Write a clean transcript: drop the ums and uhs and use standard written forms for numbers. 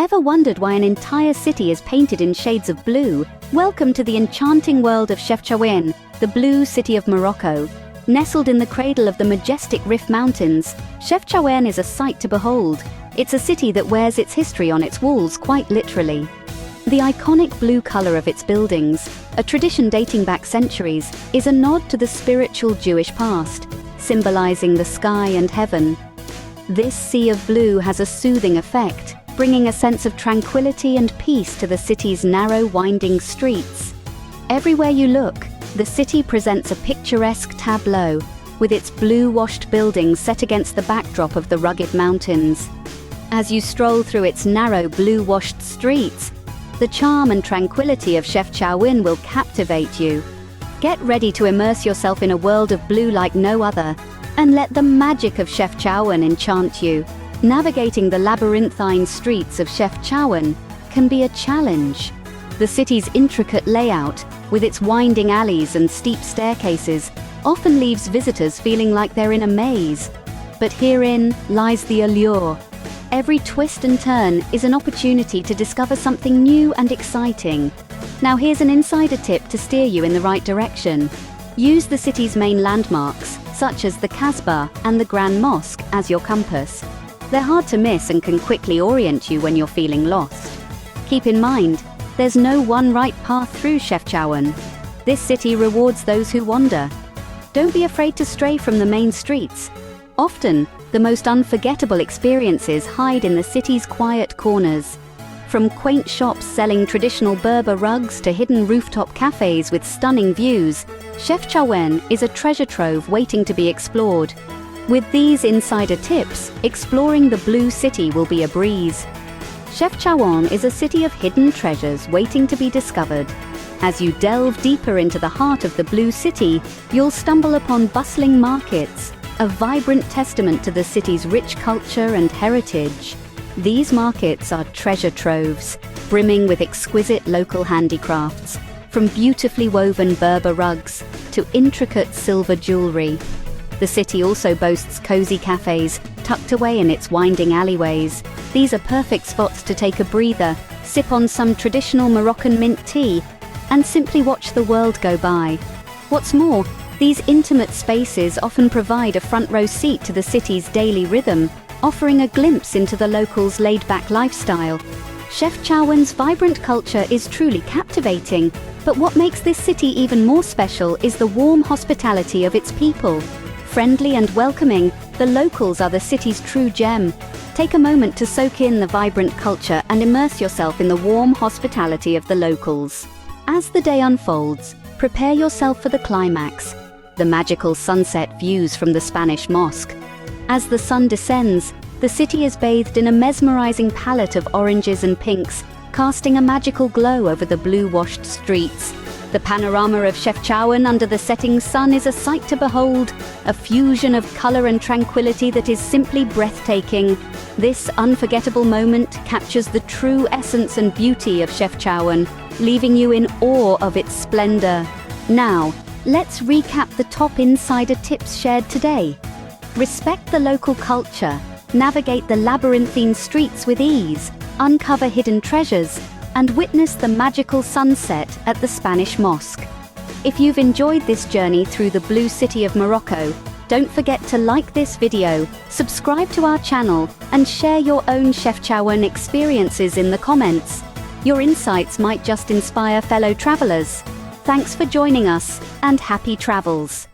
Ever wondered why an entire city is painted in shades of blue? Welcome to the enchanting world of Chefchaouen, the Blue City of Morocco. Nestled in the cradle of the majestic Rif Mountains, Chefchaouen is a sight to behold. It's a city that wears its history on its walls quite literally. The iconic blue color of its buildings, a tradition dating back centuries, is a nod to the spiritual Jewish past, symbolizing the sky and heaven. This sea of blue has a soothing effect, bringing a sense of tranquility and peace to the city's narrow, winding streets. Everywhere you look, the city presents a picturesque tableau, with its blue-washed buildings set against the backdrop of the rugged mountains. As you stroll through its narrow, blue-washed streets, the charm and tranquility of Chefchaouen will captivate you. Get ready to immerse yourself in a world of blue like no other, and let the magic of Chefchaouen enchant you. Navigating the labyrinthine streets of Chefchaouen can be a challenge. The city's intricate layout, with its winding alleys and steep staircases, often leaves visitors feeling like they're in a maze. But herein lies the allure. Every twist and turn is an opportunity to discover something new and exciting. Now here's an insider tip to steer you in the right direction. Use the city's main landmarks, such as the Casbah and the Grand Mosque, as your compass. They're hard to miss and can quickly orient you when you're feeling lost. Keep in mind, there's no one right path through Chefchaouen. This city rewards those who wander. Don't be afraid to stray from the main streets. Often, the most unforgettable experiences hide in the city's quiet corners. From quaint shops selling traditional Berber rugs to hidden rooftop cafes with stunning views, Chefchaouen is a treasure trove waiting to be explored. With these insider tips, exploring the Blue City will be a breeze. Chefchaouen is a city of hidden treasures waiting to be discovered. As you delve deeper into the heart of the Blue City, you'll stumble upon bustling markets, a vibrant testament to the city's rich culture and heritage. These markets are treasure troves, brimming with exquisite local handicrafts, from beautifully woven Berber rugs to intricate silver jewelry. The city also boasts cozy cafes, tucked away in its winding alleyways. These are perfect spots to take a breather, sip on some traditional Moroccan mint tea, and simply watch the world go by. What's more, these intimate spaces often provide a front-row seat to the city's daily rhythm, offering a glimpse into the locals' laid-back lifestyle. Chefchaouen's vibrant culture is truly captivating, but what makes this city even more special is the warm hospitality of its people. Friendly and welcoming, the locals are the city's true gem. Take a moment to soak in the vibrant culture and immerse yourself in the warm hospitality of the locals. As the day unfolds, prepare yourself for the climax, the magical sunset views from the Spanish mosque. As the sun descends, the city is bathed in a mesmerizing palette of oranges and pinks, casting a magical glow over the blue-washed streets. The panorama of Chefchaouen under the setting sun is a sight to behold, a fusion of color and tranquility that is simply breathtaking. This unforgettable moment captures the true essence and beauty of Chefchaouen, leaving you in awe of its splendor. Now, let's recap the top insider tips shared today. Respect the local culture, navigate the labyrinthine streets with ease, uncover hidden treasures, and witness the magical sunset at the Spanish mosque. If you've enjoyed this journey through the Blue City of Morocco, don't forget to like this video, subscribe to our channel, and share your own Chefchaouen experiences in the comments. Your insights might just inspire fellow travelers. Thanks for joining us, and happy travels!